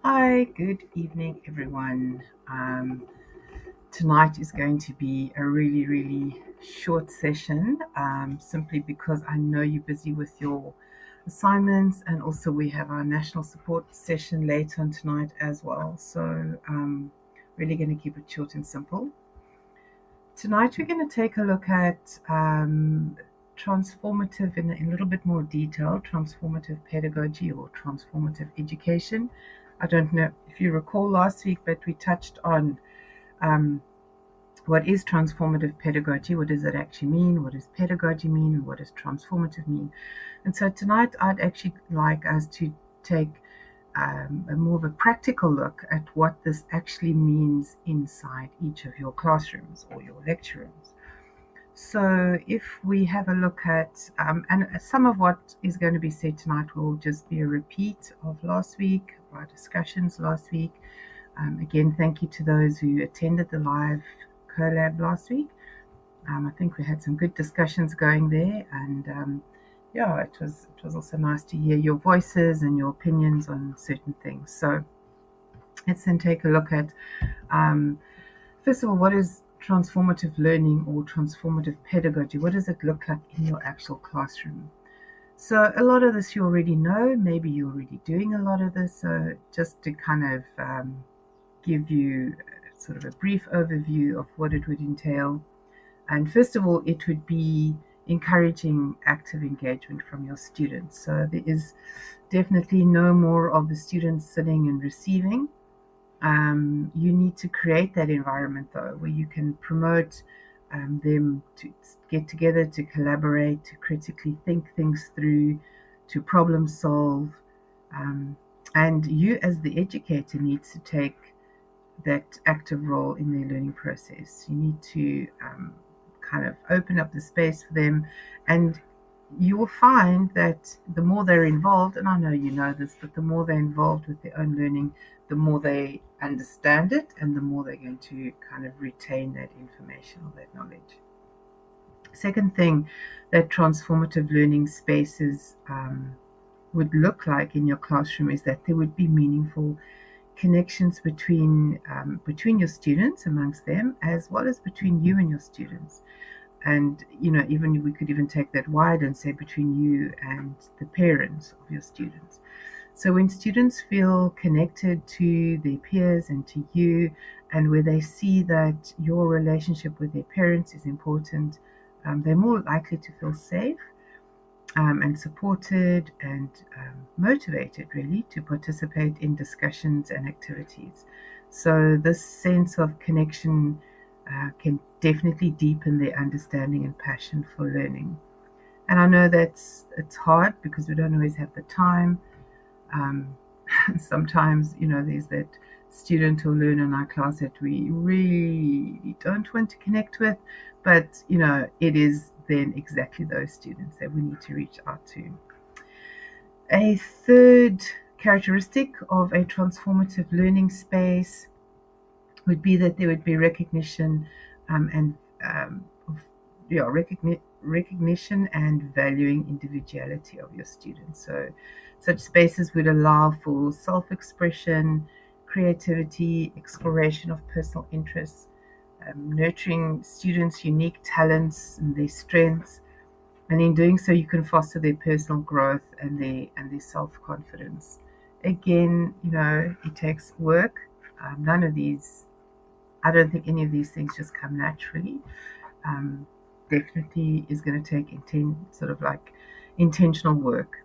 Hi, good evening, everyone. Tonight is going to be a really short session simply because I know you're busy with your assignments, and also we have our national support session later on tonight as well. So, really going to keep it short and simple. Tonight, we're going to take a look at transformative in a little bit more detail, transformative pedagogy or transformative education. I don't know if you recall last week, but we touched on um, what is transformative pedagogy, what does it actually mean, what does pedagogy mean, and what does transformative mean. And so tonight, I'd actually like us to take a more of a practical look at what this actually means inside each of your classrooms or your lecture rooms. So, if we have a look at, and some of what is going to be said tonight will just be a repeat of last week, our discussions last week. Again, thank you to those who attended the live collab last week. I think we had some good discussions going there, and yeah, it was also nice to hear your voices and your opinions on certain things. So let's then take a look at um, first of all, what is transformative learning or transformative pedagogy? What does it look like in your actual classroom? So, a lot of this you already know. Maybe you're already doing a lot of this. So, just to kind of give you sort of a brief overview of what it would entail. And first of all, it would be encouraging active engagement from your students. So, there is definitely no more of the students sitting and receiving. You need to create that environment though, where you can promote them to get together, to collaborate, to critically think things through, to problem solve. Um, and you, as the educator, needs to take that active role in their learning process. You need to kind of open up the space for them, and you will find that the more they're involved, and I know you know this, but the more they're involved with their own learning, the more they understand it, and the more they're going to kind of retain that information or that knowledge. Second thing that transformative learning spaces would look like in your classroom is that there would be meaningful connections between your students amongst them, as well as between you and your students. And even we could even take that wide and say between you and the parents of your students. So when students feel connected to their peers and to you, and where they see that your relationship with their parents is important, they're more likely to feel safe and supported and motivated, really, to participate in discussions and activities. So, this sense of connection can definitely deepen their understanding and passion for learning. And I know that's it's hard because we don't always have the time. Um, Sometimes, there's that student or learner in our class that we really don't want to connect with, but it is then exactly those students that we need to reach out to. A third characteristic of a transformative learning space would be that there would be recognition and of, recognition and valuing individuality of your students. So, such spaces would allow for self-expression, creativity, exploration of personal interests, nurturing students' unique talents and their strengths, and in doing so, you can foster their personal growth and their self-confidence. Again, it takes work. None of these I don't think any of these things just come naturally. Um, Definitely is going to take sort of like intentional work.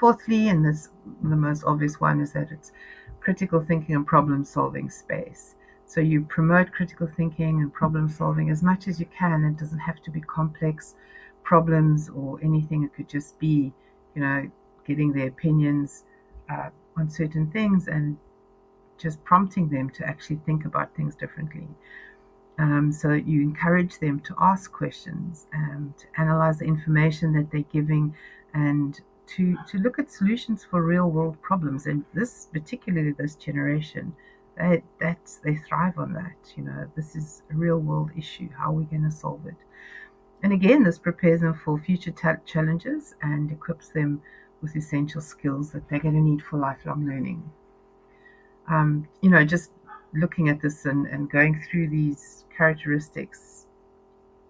Fourthly, and this the most obvious one, is that it's critical thinking and problem solving space. So you promote critical thinking and problem solving as much as you can. It doesn't have to be complex problems or anything. It could just be, you know, getting their opinions on certain things and just prompting them to actually think about things differently. So you encourage them to ask questions, to analyze the information that they're giving, and to look at solutions for real world problems. And this, particularly this generation, they thrive on that. This is a real world issue. How are we going to solve it? And again, this prepares them for future challenges and equips them with essential skills that they're going to need for lifelong learning. Just looking at this and going through these characteristics,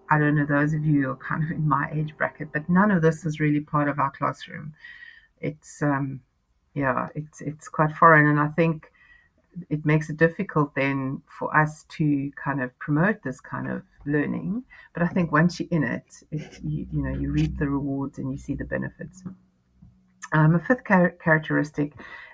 I don't know, those of you who are kind of in my age bracket, but none of this is really part of our classroom. It's yeah, it's quite foreign, and I think it makes it difficult then for us to kind of promote this kind of learning. But I think once you're in it, you reap the rewards and you see the benefits. A fifth characteristic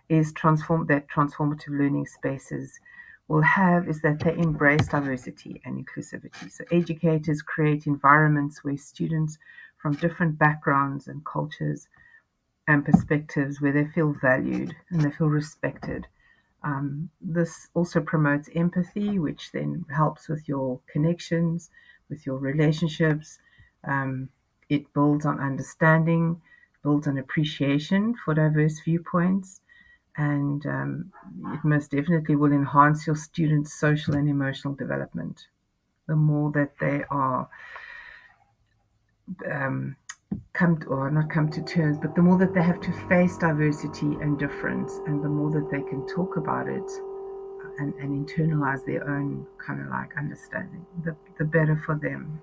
is transformative learning spaces will have is that they embrace diversity and inclusivity. So educators create environments where students from different backgrounds and cultures and perspectives where they feel valued and they feel respected. This also promotes empathy, which then helps with your connections, with your relationships. Um, it builds on understanding, builds on appreciation for diverse viewpoints, and it most definitely will enhance your students' social and emotional development. The more that they are um, or not come to terms, but the more that they have to face diversity and difference, and the more that they can talk about it and internalize their own kind of like understanding, the better for them.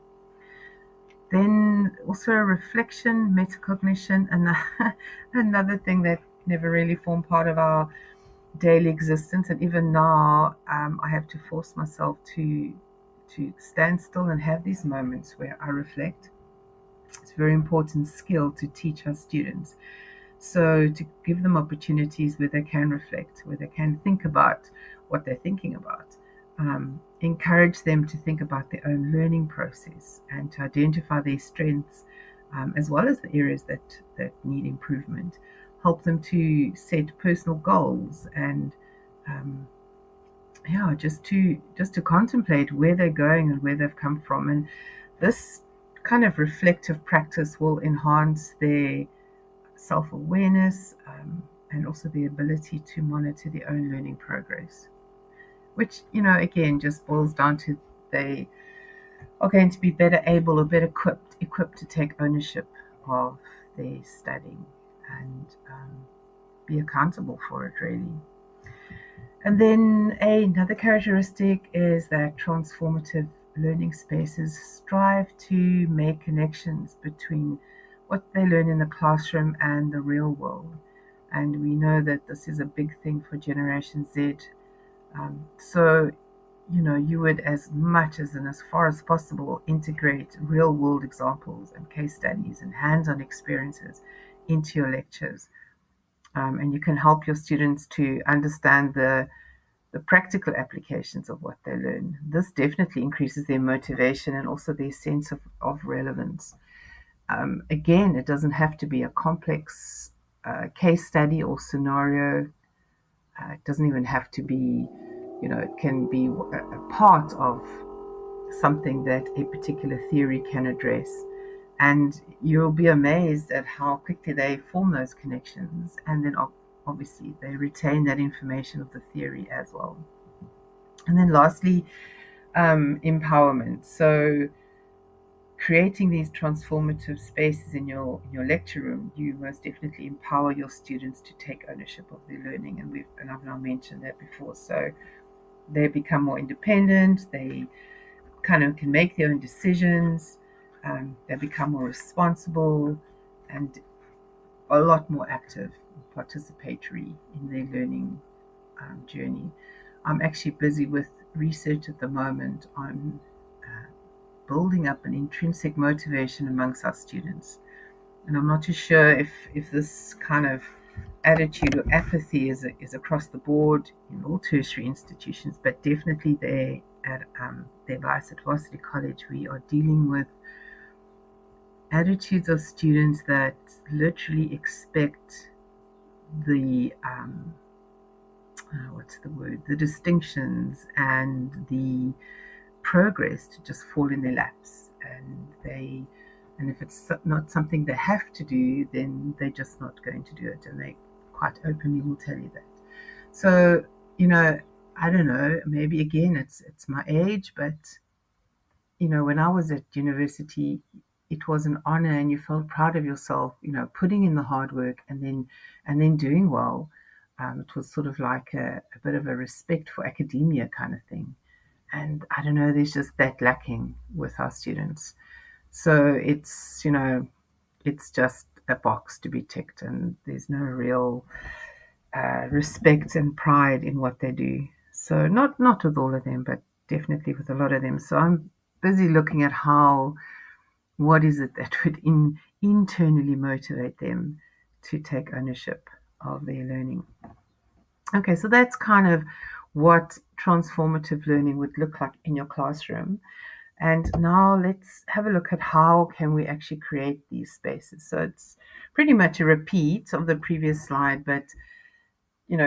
Then also reflection, metacognition, and another thing that never really formed part of our daily existence, and even now I have to force myself to stand still and have these moments where I reflect. It's a very important skill to teach our students. So to give them opportunities where they can reflect, where they can think about what they're thinking about, encourage them to think about their own learning process and to identify their strengths as well as the areas that need improvement. Help them to set personal goals and um, yeah, just to contemplate where they're going and where they've come from. And this kind of reflective practice will enhance their self awareness, and also the ability to monitor their own learning progress, which, again, just boils down to they are going to be better able or better equipped to take ownership of their studying and be accountable for it, really. And then another characteristic is that transformative learning spaces strive to make connections between what they learn in the classroom and the real world. And we know that this is a big thing for Generation Z. So, you would, as much as and as far as possible, integrate real world examples and case studies and hands on experiences into your lectures. And you can help your students to understand the practical applications of what they learn. This definitely increases their motivation and also their sense of relevance. Again, it doesn't have to be a complex case study or scenario. It doesn't even have to be, it can be a part of something that a particular theory can address. And you'll be amazed at how quickly they form those connections. And then obviously they retain that information of the theory as well. And then lastly, empowerment. So creating these transformative spaces in your lecture room, you most definitely empower your students to take ownership of their learning, and I've now mentioned that before. So they become more independent. They kind of can make their own decisions. They become more responsible and a lot more active, participatory in their learning journey. I'm actually busy with research at the moment on building up an intrinsic motivation amongst our students. And I'm not too sure if this kind of attitude or apathy is across the board in all tertiary institutions, but definitely there at the advice at Varsity College, we are dealing with attitudes of students that literally expect the what's the word, the distinctions and the progress to just fall in their laps, and if it's not something they have to do, then they're just not going to do it, and they quite openly will tell you that. So, I don't know, maybe again it's my age, but when I was at university, it was an honor and you felt proud of yourself, putting in the hard work and then doing well. It was sort of like a bit of a respect for academia kind of thing. And I don't know, there's just that lacking with our students. So it's just a box to be ticked, and there's no real respect and pride in what they do. So not with all of them, but definitely with a lot of them. So I'm busy looking at what is it that would internally motivate them to take ownership of their learning. Okay, so that's kind of what transformative learning would look like in your classroom. And now let's have a look at how can we actually create these spaces. So it's pretty much a repeat of the previous slide, but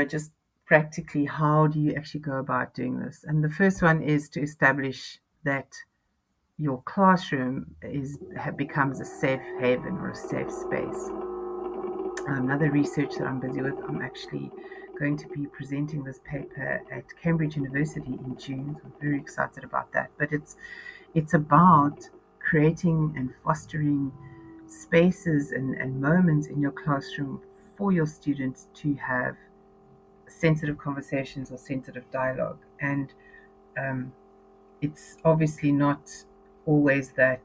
just practically how do you actually go about doing this? And the first one is to establish that your classroom becomes a safe haven or a safe space. Another research that I'm busy with, I'm actually going to be presenting this paper at Cambridge University in June. So I'm very excited about that. But it's about creating and fostering spaces and moments in your classroom for your students to have sensitive conversations or sensitive dialogue. And um, it's obviously always that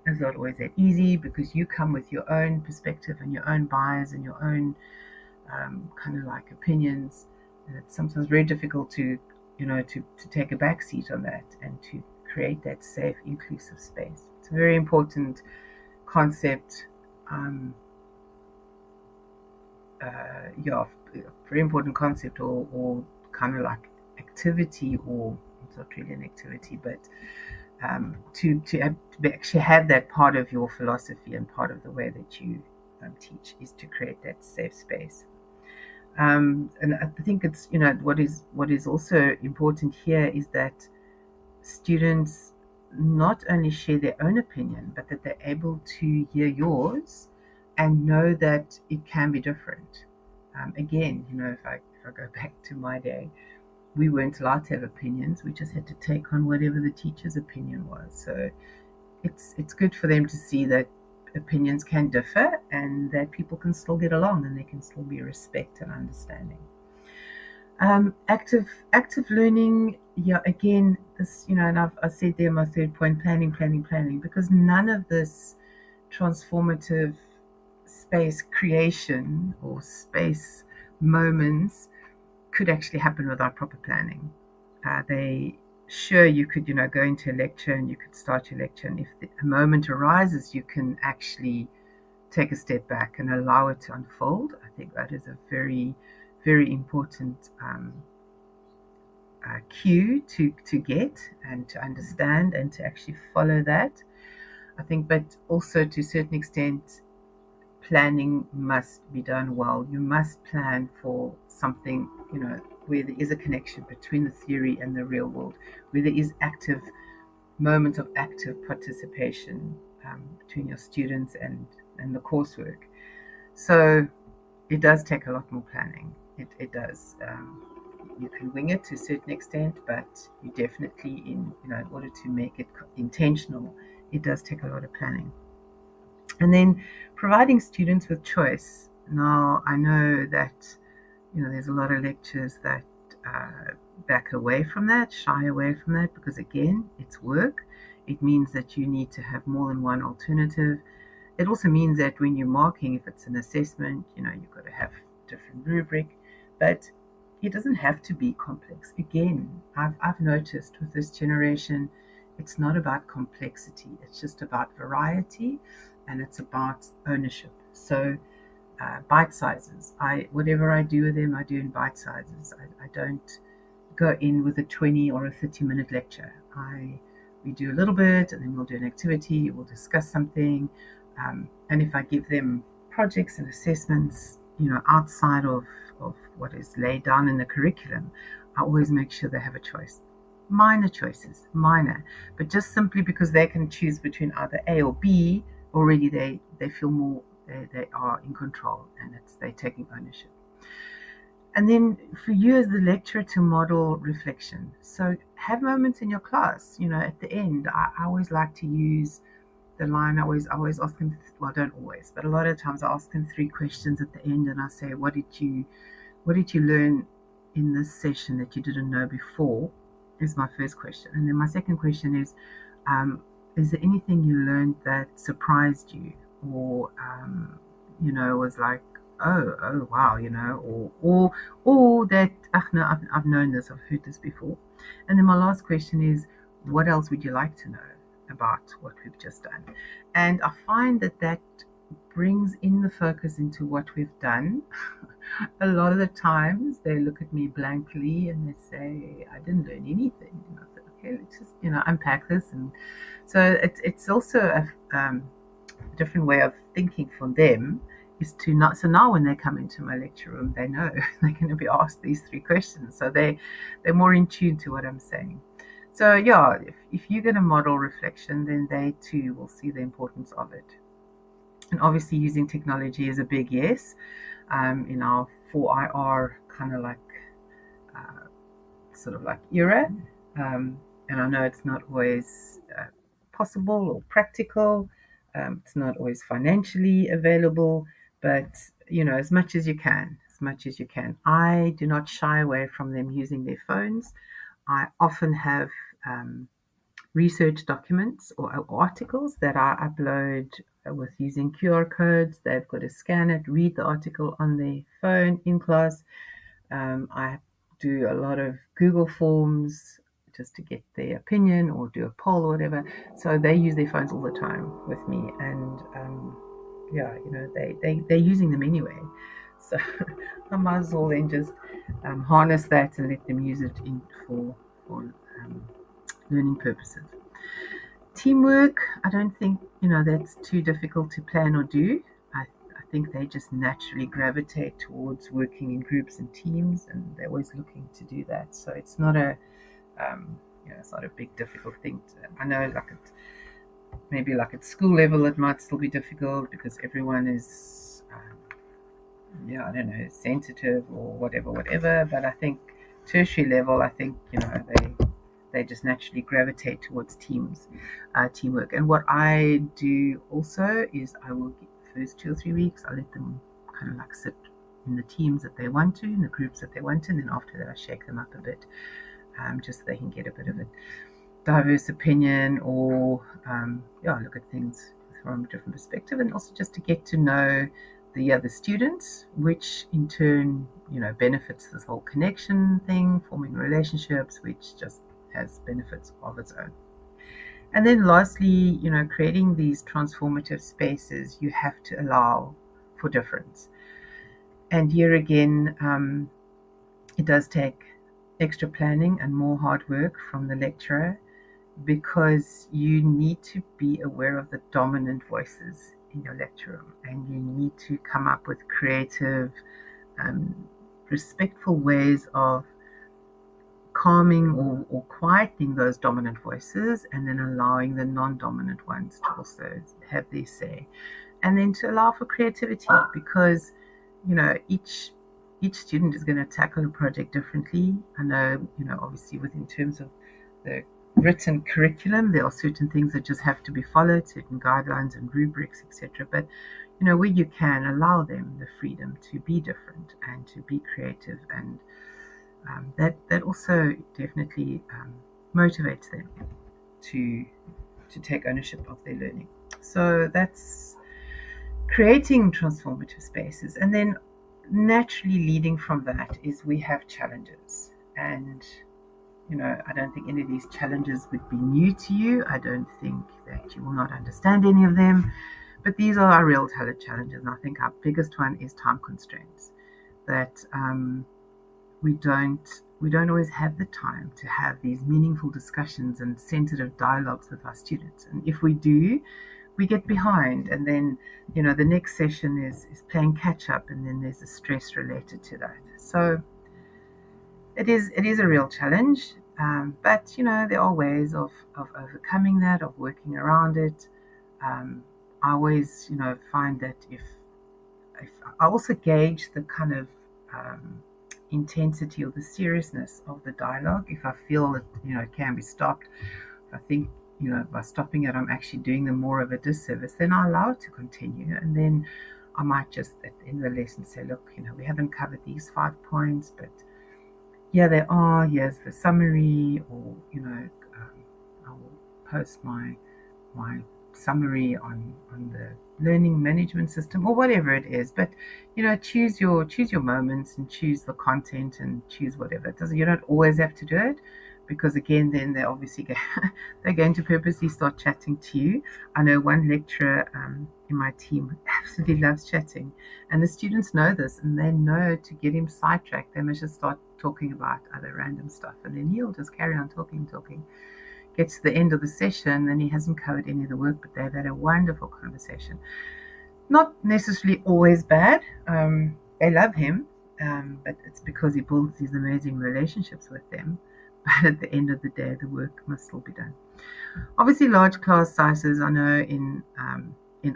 it's not always that easy because you come with your own perspective and your own bias and your own kind of like opinions. And it's sometimes very difficult to take a back seat on that and to create that safe, inclusive space. It's a very important concept. Um, yeah, very important concept or kind of like activity, or it's not really an activity, but to actually have that part of your philosophy and part of the way that you teach is to create that safe space. And I think it's what is also important here is that students not only share their own opinion, but that they're able to hear yours and know that it can be different. Again, if I go back to my day, we weren't allowed to have opinions. We just had to take on whatever the teacher's opinion was. So it's good for them to see that opinions can differ and that people can still get along and there can still be respect and understanding. Active learning, yeah, again, this, and I said there my third point, planning, planning, planning, because none of this transformative space creation or space moments could actually happen without proper planning. They Sure, you could go into a lecture and you could start your lecture, and if a moment arises, you can actually take a step back and allow it to unfold. I think that is a very, very important cue to get and to understand and to actually follow that. I think, but also to a certain extent, planning must be done well. You must plan for something, where there is a connection between the theory and the real world, where there is active moments of active participation between your students and the coursework. So it does take a lot more planning. It does. You can wing it to a certain extent, but you definitely, in order to make it intentional, it does take a lot of planning. And then providing students with choice. Now, I know that there's a lot of lectures that back away from that, shy away from that, because again, it's work. It means that you need to have more than one alternative. It also means that when you're marking, if it's an assessment, you've got to have different rubric, but it doesn't have to be complex. Again, I've noticed with this generation, it's not about complexity. It's just about variety, and it's about ownership. So bite sizes. Whatever I do with them, I do in bite sizes. I don't go in with a 20 or a 30-minute lecture. We do a little bit, and then we'll do an activity. We'll discuss something, and if I give them projects and assessments, outside of what is laid down in the curriculum, I always make sure they have a choice. Minor choices, minor, but just simply because they can choose between either A or B, already they feel more they are in control, and they're taking ownership. And then for you as the lecturer to model reflection. So have moments in your class, at the end. I always like to use the line. I always ask them, well, I don't always, but a lot of times I ask them three questions at the end, and I say, what did you what did you learn in this session that you didn't know before? Is my first question. And then my second question um, is there anything you learned that surprised you or, was like, oh, wow, or that, no, I've known this, I've heard this before. And then my last question is, what else would you like to know about what we've just done? And I find that brings in the focus into what we've done. A lot of the times they look at me blankly and they say, I didn't learn anything. And I said, okay, let's just, unpack this. And so it's also a different way of thinking for them is to not, so now when they come into my lecture room, they know they're going to be asked these three questions. So they're more in tune to what I'm saying. So yeah, if you're going to model reflection, then they too will see the importance of it. And obviously using technology is a big yes, in our 4IR kind of like uh, sort of like era. And I know it's not always possible or practical. It's not always financially available, but as much as you can, as much as you can. I do not shy away from them using their phones. I often have research documents or articles that I upload with using QR codes. They've got to scan it, read the article on their phone in class. I do a lot of Google forms just to get their opinion or do a poll or whatever. So they use their phones all the time with me, and yeah, they're using them anyway. So I might as well then just harness that and let them use it for learning purposes. Teamwork, I don't think, that's too difficult to plan or do. I think they just naturally gravitate towards working in groups and teams, and they're always looking to do that. So it's not it's not a big difficult thing. I know, like maybe like at school level, it might still be difficult because everyone is, yeah, I don't know, sensitive or whatever. But I think tertiary level, I think they just naturally gravitate towards teamwork. And what I do also is I will get the first 2 or 3 weeks, I let them kind of like sit in the teams that they want to, in the groups that they want to, and then after that I shake them up a bit, just so they can get a bit of a diverse opinion or look at things from a different perspective, and also just to get to know the other students, which in turn benefits this whole connection thing, forming relationships, which just has benefits of its own. And then lastly, creating these transformative spaces, you have to allow for difference. And here again, it does take extra planning and more hard work from the lecturer, because you need to be aware of the dominant voices in your lecture room, and you need to come up with creative, um, respectful ways of calming or quieting those dominant voices, and then allowing the non-dominant ones to also have their say, and then to allow for creativity, because each student is going to tackle a project differently. I know, obviously within terms of the written curriculum, there are certain things that just have to be followed, certain guidelines and rubrics, etc. But where you can, allow them the freedom to be different and to be creative, and that also definitely motivates them to take ownership of their learning. So that's creating transformative spaces. And then naturally leading from that is we have challenges. And I don't think any of these challenges would be new to you. I don't think that you will not understand any of them. But these are our real challenges. And I think our biggest one is time constraints. That we don't always have the time to have these meaningful discussions and sensitive dialogues with our students. And if we do, we get behind, and then the next session is playing catch up, and then there's a stress related to that. So it is a real challenge, but there are ways of overcoming that, of working around it. I always find that if I also gauge the kind of intensity or the seriousness of the dialogue. If I feel that it can be stopped, I think by stopping it I'm actually doing them more of a disservice, then I allow it to continue. And then I might just at the end of the lesson say, look, we haven't covered these 5 points, but here they are. Here's the summary, or I will post my summary on the learning management system or whatever it is. But choose your moments and choose the content and choose whatever. It doesn't. You don't always have to do it, because again, then they obviously get they're going to purposely start chatting to you. I know one lecturer in my team absolutely loves chatting, and the students know this, and they know to get him sidetracked, they must just start talking about other random stuff, and then he'll just carry on talking. Gets to the end of the session and he hasn't covered any of the work, but they've had a wonderful conversation. Not necessarily always bad. They love him, but it's because he builds these amazing relationships with them. But at the end of the day, the work must still be done. Obviously, large class sizes. I know in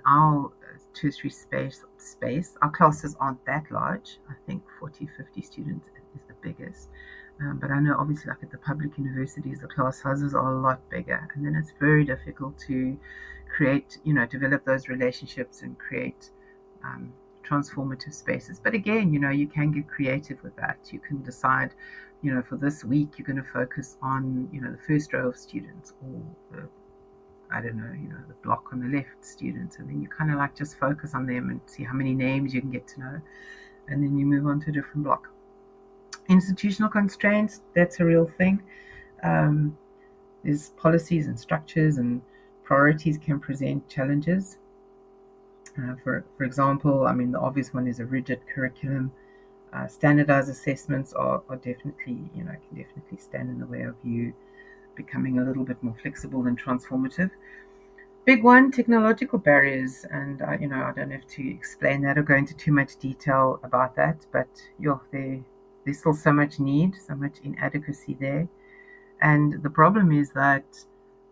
our tertiary space, our classes aren't that large. I think 40, 50 students is the biggest. But I know obviously like at the public universities, the class sizes are a lot bigger, and then it's very difficult to develop those relationships and create um, transformative spaces. But again, you can get creative with that. You can decide, for this week, you're going to focus on, the first row of students, or I don't know, the block on the left students, and then you kind of like just focus on them and see how many names you can get to know, and then you move on to a different block. Institutional constraints, that's a real thing. Um, there's policies and structures and priorities can present challenges. For example, I mean, the obvious one is a rigid curriculum. Standardized assessments are definitely, can definitely stand in the way of you becoming a little bit more flexible and transformative. Big one, technological barriers, and I don't have to explain that or go into too much detail about that, but there's still so much need, so much inadequacy there. And the problem is that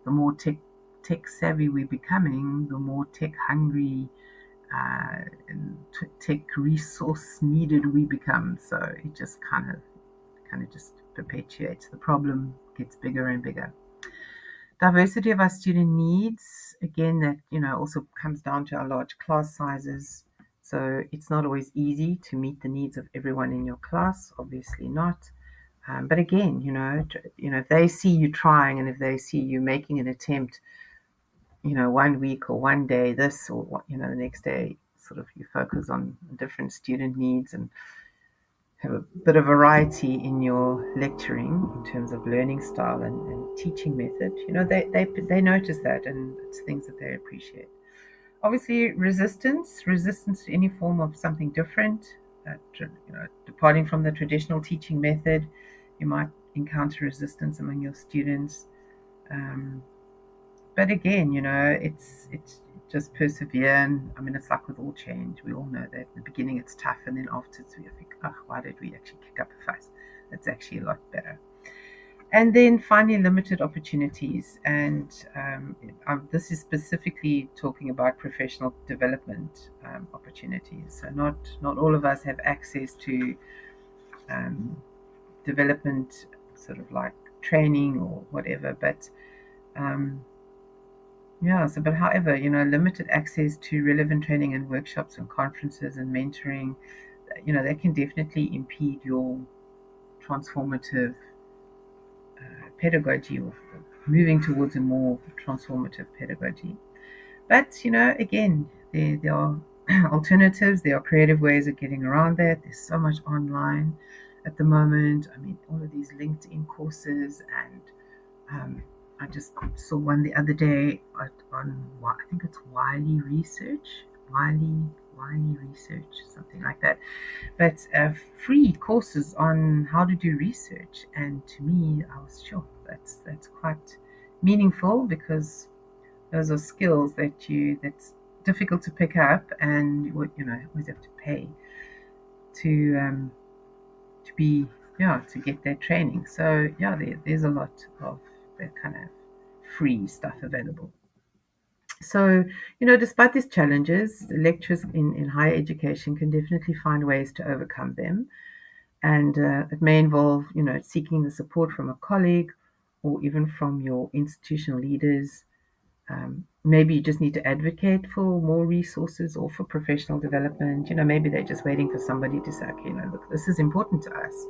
the more tech savvy we're becoming, the more tech hungry and tech resource needed we become. So it just kind of just perpetuates the problem, gets bigger and bigger. Diversity of our student needs, again, that also comes down to our large class sizes. So it's not always easy to meet the needs of everyone in your class, obviously not. But again, if they see you trying, and if they see you making an attempt, one week or one day this, or the next day, sort of you focus on different student needs and have a bit of variety in your lecturing in terms of learning style and teaching method. They notice that, and it's things that they appreciate. Obviously, resistance to any form of something different, departing from the traditional teaching method. You might encounter resistance among your students. Um, but again, it's just persevere. And I mean, it's like with all change. We all know that in the beginning it's tough, and then afterwards we think, oh, why did we actually kick up a fuss? It's actually a lot better. And then finally, limited opportunities. And this is specifically talking about professional development opportunities. So not all of us have access to um, development, sort of like training or whatever. But um, yeah, so but however, limited access to relevant training and workshops and conferences and mentoring, that can definitely impede your transformative pedagogy, or moving towards a more transformative pedagogy. But, again, there are alternatives, there are creative ways of getting around that. There's so much online at the moment. I mean, all of these LinkedIn courses, and I just saw one the other day on I think it's Wiley Research, something like that. But free courses on how to do research, and to me, I was sure that's quite meaningful, because those are skills that's difficult to pick up, and you would always have to pay to to be to get that training. So yeah, there's a lot of that kind of free stuff available. So, despite these challenges, the lecturers in higher education can definitely find ways to overcome them. And it may involve, seeking the support from a colleague, or even from your institutional leaders. Maybe you just need to advocate for more resources or for professional development. Maybe they're just waiting for somebody to say, okay, look, this is important to us.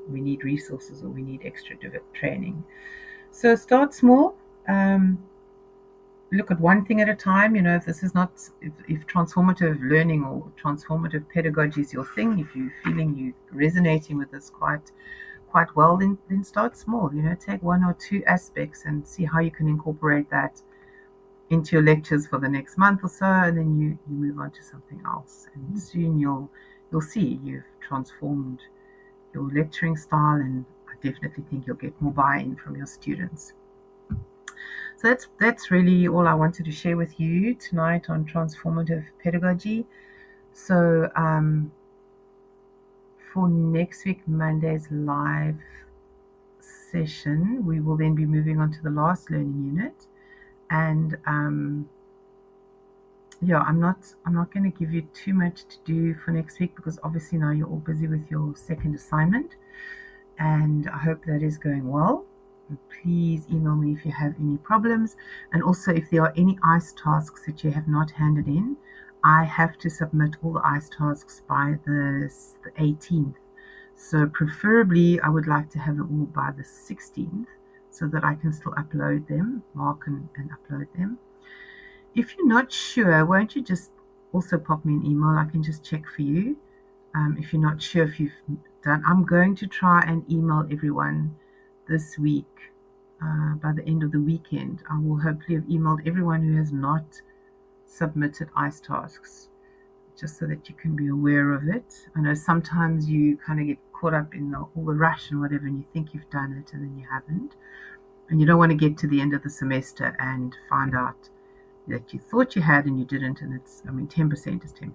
We need resources or we need extra training. So start small. Look at one thing at a time. If this is not, if transformative learning or transformative pedagogy is your thing, if you're feeling you resonating with this quite well, then start small. Take one or two aspects and see how you can incorporate that into your lectures for the next month or so, and then you move on to something else. And soon you'll see you've transformed your lecturing style, and I definitely think you'll get more buy-in from your students. So that's really all I wanted to share with you tonight on transformative pedagogy. So for next week, Monday's live session, we will then be moving on to the last learning unit. And yeah, I'm not going to give you too much to do for next week because obviously now you're all busy with your second assignment, and I hope that is going well. And please email me if you have any problems, and also if there are any ICE tasks that you have not handed in. I have to submit all the ICE tasks by the 18th, so preferably I would like to have them all by the 16th so that I can still upload them, mark and upload them. If you're not sure, won't you just also pop me an email? I can just check for you. If you're not sure if you've done, I'm going to try and email everyone this week. By the end of the weekend, I will hopefully have emailed everyone who has not submitted ICE tasks, just so that you can be aware of it. I know sometimes you kind of get caught up in all the rush and whatever, and you think you've done it and then you haven't. And you don't want to get to the end of the semester and find out that you thought you had and you didn't, and 10% is 10%.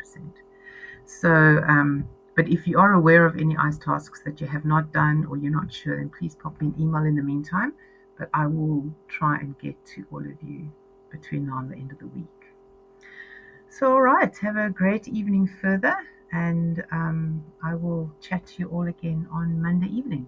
So, but if you are aware of any ICE tasks that you have not done or you're not sure, then please pop me an email in the meantime. But I will try and get to all of you between now and the end of the week. So, all right, have a great evening further, and I will chat to you all again on Monday evening.